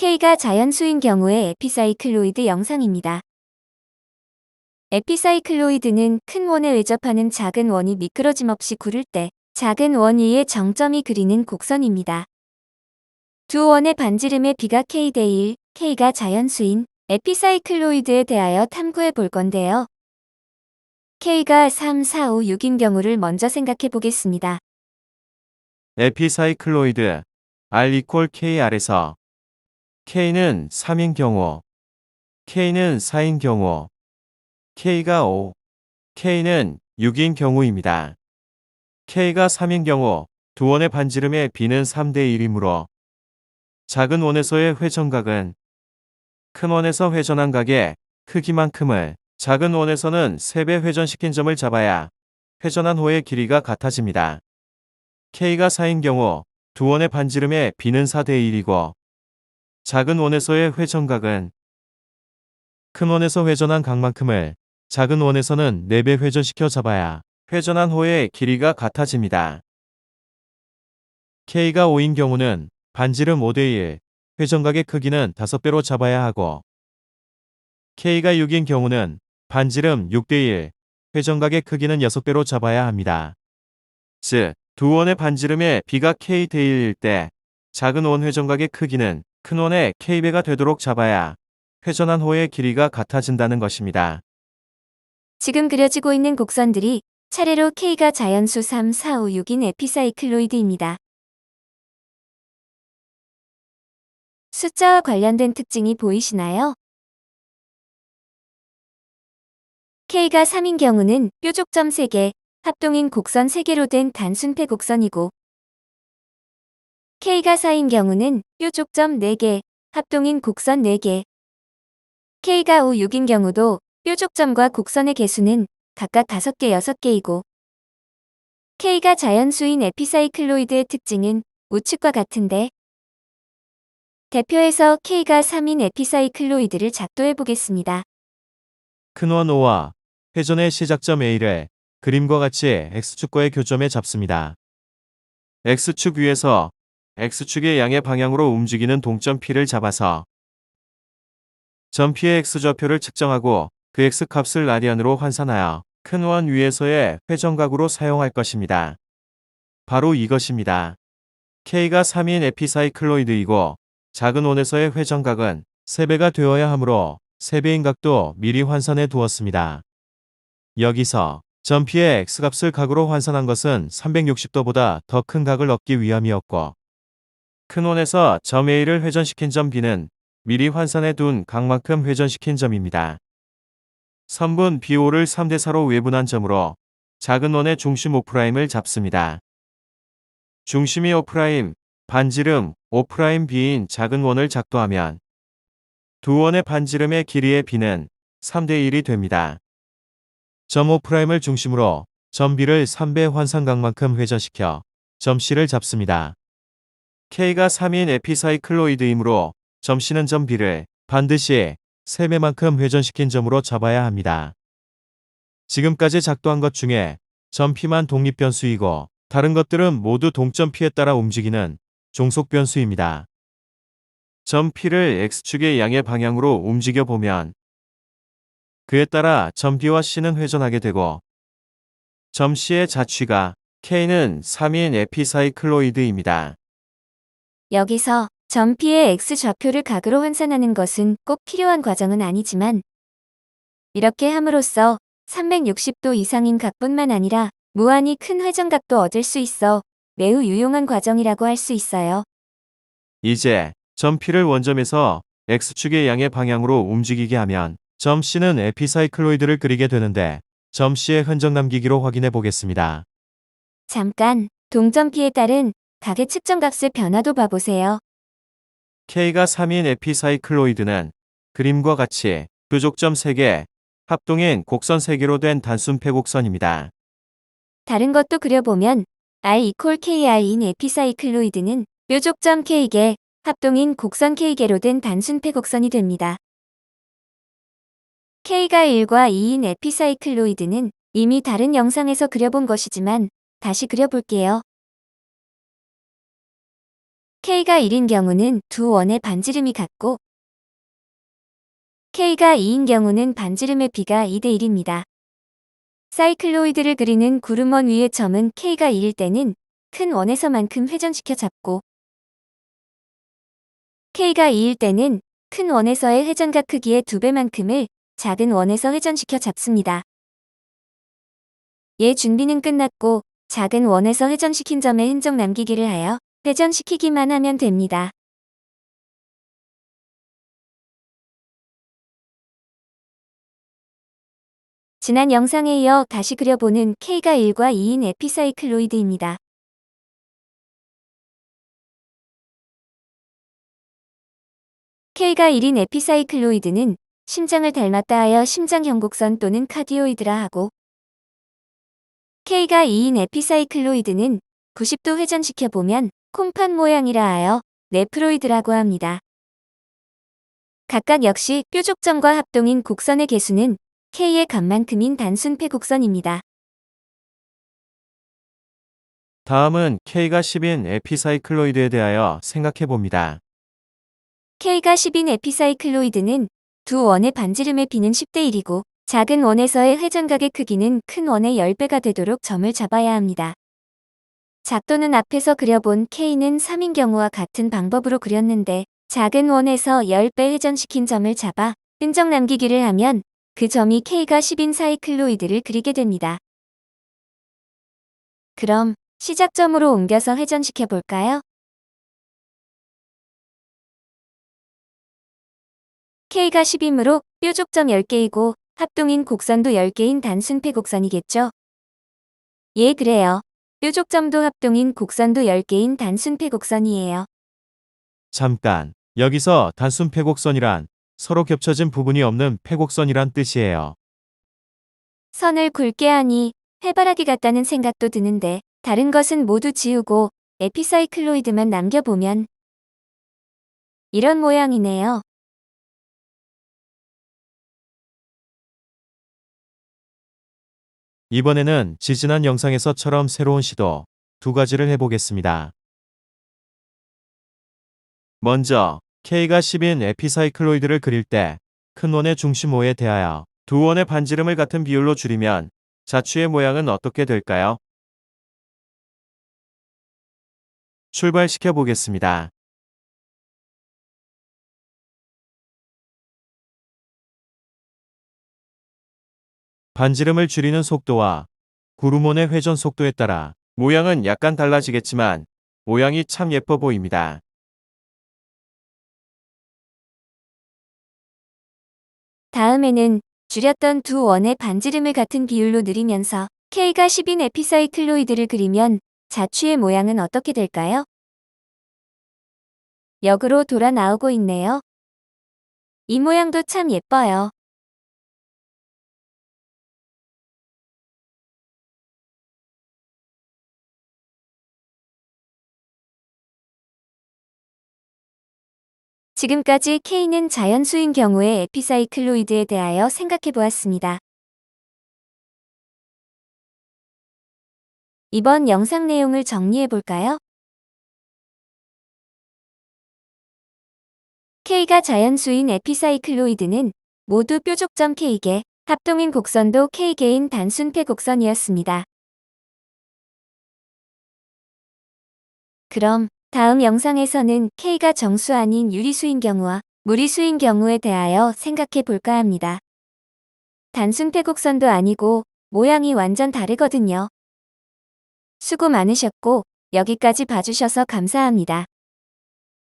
K가 자연수인 경우의 에피사이클로이드 영상입니다. 에피사이클로이드는 큰 원에 외접하는 작은 원이 미끄러짐 없이 구를 때 작은 원 위에 정점이 그리는 곡선입니다. 두 원의 반지름의 비가 K 대 1, K가 자연수인 에피사이클로이드에 대하여 탐구해 볼 건데요. K가 3, 4, 5, 6인 경우를 먼저 생각해 보겠습니다. 에피사이클로이드 R=KR에서 K는 3인 경우, K는 4인 경우, K가 5, K는 6인 경우입니다. K가 3인 경우 두 원의 반지름의 B는 3대 1이므로 작은 원에서의 회전각은 큰 원에서 회전한 각의 크기만큼을 작은 원에서는 3배 회전시킨 점을 잡아야 회전한 호의 길이가 같아집니다. K가 4인 경우 두 원의 반지름의 B는 4대 1이고 작은 원에서의 회전각은 큰 원에서 회전한 각만큼을 작은 원에서는 4배 회전시켜 잡아야 회전한 호의 길이가 같아집니다. K가 5인 경우는 반지름 5대 1, 회전각의 크기는 5배로 잡아야 하고 K가 6인 경우는 반지름 6대 1, 회전각의 크기는 6배로 잡아야 합니다. 즉, 두 원의 반지름의 B가 K 대 1일 때 작은 원 회전각의 크기는 큰 원의 K배가 되도록 잡아야 회전한 호의 길이가 같아진다는 것입니다. 지금 그려지고 있는 곡선들이 차례로 K가 자연수 3, 4, 5, 6인 에피사이클로이드입니다. 숫자와 관련된 특징이 보이시나요? K가 3인 경우는 뾰족점 3개, 합동인 곡선 3개로 된 단순폐 곡선이고 K가 4인 경우는 뾰족점 4개, 합동인 곡선 4개. K가 5, 6인 경우도 뾰족점과 곡선의 개수는 각각 5개, 6개이고 K가 자연수인 에피사이클로이드의 특징은 우측과 같은데 대표해서 K가 3인 에피사이클로이드를 작도해 보겠습니다. 큰 원 O와 회전의 시작점 A를 그림과 같이 X축과의 교점에 잡습니다. X축 위에서 X축의 양의 방향으로 움직이는 동점 P를 잡아서 점 P의 X좌표를 측정하고 그 X값을 라디안으로 환산하여 큰 원 위에서의 회전각으로 사용할 것입니다. 바로 이것입니다. K가 3인 에피사이클로이드이고 작은 원에서의 회전각은 3배가 되어야 하므로 3배인 각도 미리 환산해 두었습니다. 여기서 점 P의 X값을 각으로 환산한 것은 360도보다 더 큰 각을 얻기 위함이었고 큰 원에서 점 A를 회전시킨 점 B는 미리 환산해 둔 각만큼 회전시킨 점입니다. 선분 BO를 3대 4로 외분한 점으로 작은 원의 중심 O'을 잡습니다. 중심이 O', 반지름 O'B인 작은 원을 작도하면 두 원의 반지름의 길이의 B는 3대 1이 됩니다. 점 O'을 중심으로 점 B를 3배 환산각만큼 회전시켜 점 C를 잡습니다. K가 3인 에피사이클로이드이므로 점 C는 점 B를 반드시 3배만큼 회전시킨 점으로 잡아야 합니다. 지금까지 작도한 것 중에 점 P만 독립변수이고 다른 것들은 모두 동점 P에 따라 움직이는 종속변수입니다. 점 P를 X축의 양의 방향으로 움직여 보면 그에 따라 점 B와 C는 회전하게 되고 점 C의 자취가 K는 3인 에피사이클로이드입니다. 여기서 점 P의 X좌표를 각으로 환산하는 것은 꼭 필요한 과정은 아니지만 이렇게 함으로써 360도 이상인 각뿐만 아니라 무한히 큰 회전각도 얻을 수 있어 매우 유용한 과정이라고 할 수 있어요. 이제 점 P를 원점에서 X축의 양의 방향으로 움직이게 하면 점 C는 에피사이클로이드를 그리게 되는데 점 C의 흔적 남기기로 확인해 보겠습니다. 잠깐, 동점 P에 따른 각의 측정값의 변화도 봐보세요. K가 3인 에피사이클로이드는 그림과 같이 뾰족점 3개, 합동인 곡선 3개로 된 단순폐 곡선입니다. 다른 것도 그려보면 R=KR인 에피사이클로이드는 뾰족점 K개, 합동인 곡선 K개로 된 단순폐 곡선이 됩니다. K가 1과 2인 에피사이클로이드는 이미 다른 영상에서 그려본 것이지만 다시 그려볼게요. K가 1인 경우는 두 원의 반지름이 같고 K가 2인 경우는 반지름의 비가 2대 1입니다. 사이클로이드를 그리는 구름원 위의 점은 K가 2일 때는 큰 원에서만큼 회전시켜 잡고 K가 2일 때는 큰 원에서의 회전각 크기의 2배만큼을 작은 원에서 회전시켜 잡습니다. 얘 준비는 끝났고 작은 원에서 회전시킨 점에 흔적 남기기를 하여 회전시키기만 하면 됩니다. 지난 영상에 이어 다시 그려보는 K가 1과 2인 에피사이클로이드입니다. K가 1인 에피사이클로이드는 심장을 닮았다 하여 심장형 곡선 또는 카디오이드라 하고 K가 2인 에피사이클로이드는 90도 회전시켜 보면 콩팥 모양이라 하여 네프로이드라고 합니다. 각각 역시 뾰족점과 합동인 곡선의 개수는 K의 값만큼인 단순 패곡선입니다. 다음은 K가 10인 에피사이클로이드에 대하여 생각해 봅니다. K가 10인 에피사이클로이드는 두 원의 반지름의 비는 10대 1이고 작은 원에서의 회전각의 크기는 큰 원의 10배가 되도록 점을 잡아야 합니다. 작도는 앞에서 그려본 K는 3인 경우와 같은 방법으로 그렸는데 작은 원에서 10배 회전시킨 점을 잡아 흔적 남기기를 하면 그 점이 K가 10인 사이클로이드를 그리게 됩니다. 그럼 시작점으로 옮겨서 회전시켜 볼까요? K가 10이므로 뾰족점 10개이고 합동인 곡선도 10개인 단순 패곡선이겠죠? 예, 그래요. 뾰족점도 합동인 곡선도 10개인 단순 패곡선이에요. 잠깐, 여기서 단순 패곡선이란 서로 겹쳐진 부분이 없는 패곡선이란 뜻이에요. 선을 굵게 하니 해바라기 같다는 생각도 드는데 다른 것은 모두 지우고 에피사이클로이드만 남겨보면 이런 모양이네요. 이번에는 지지난 영상에서처럼 새로운 시도 두 가지를 해보겠습니다. 먼저 K가 10인 에피사이클로이드를 그릴 때 큰 원의 중심 O에 대하여 두 원의 반지름을 같은 비율로 줄이면 자취의 모양은 어떻게 될까요? 출발시켜 보겠습니다. 반지름을 줄이는 속도와 구름원의 회전 속도에 따라 모양은 약간 달라지겠지만 모양이 참 예뻐 보입니다. 다음에는 줄였던 두 원의 반지름을 같은 비율로 늘리면서 K가 10인 에피사이클로이드를 그리면 자취의 모양은 어떻게 될까요? 역으로 돌아 나오고 있네요. 이 모양도 참 예뻐요. 지금까지 K는 자연수인 경우의 에피사이클로이드에 대하여 생각해 보았습니다. 이번 영상 내용을 정리해 볼까요? K가 자연수인 에피사이클로이드는 모두 뾰족점 K개, 합동인 곡선도 K개인 단순 패곡선이었습니다. 그럼 다음 영상에서는 K가 정수 아닌 유리수인 경우와 무리수인 경우에 대하여 생각해 볼까 합니다. 단순 패곡선도 아니고 모양이 완전 다르거든요. 수고 많으셨고 여기까지 봐주셔서 감사합니다.